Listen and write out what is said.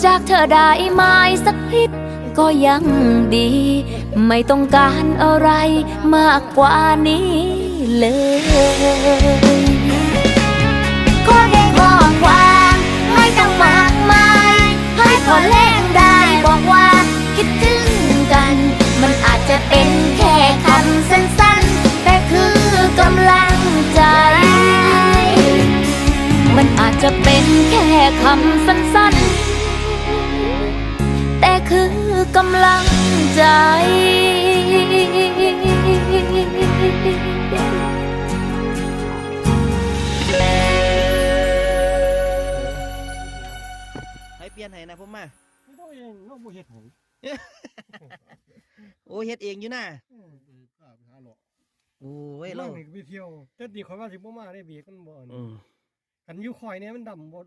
จากเธอได้ไหมสักนิดก็ยังดี ไม่ต้องการอะไรมากกว่านี้เลยขอแค่ข้อความไม่ต้องมากมายให้พอเล่นได้บอกว่าคิดถึงกันมันอาจจะเป็นแค่คำสั้นๆแต่คือกำลังใจมันอาจจะเป็นแค่คำสั้นๆแต่คือกำลังใจให้เปลี่ยนให้นะผมมา ไม่ต้องเองน้องบ่เฮ็ดให้ โอ้เฮ็ดเองอยู่นะ พาไปหาหรอก โอ้ย เรา เรา ไปเที่ยวแต่ดีข่อยว่าสิบ่มาได้เบียกมันบ่ อืม อันอยู่ข่อยเนี่ยมันดำบ่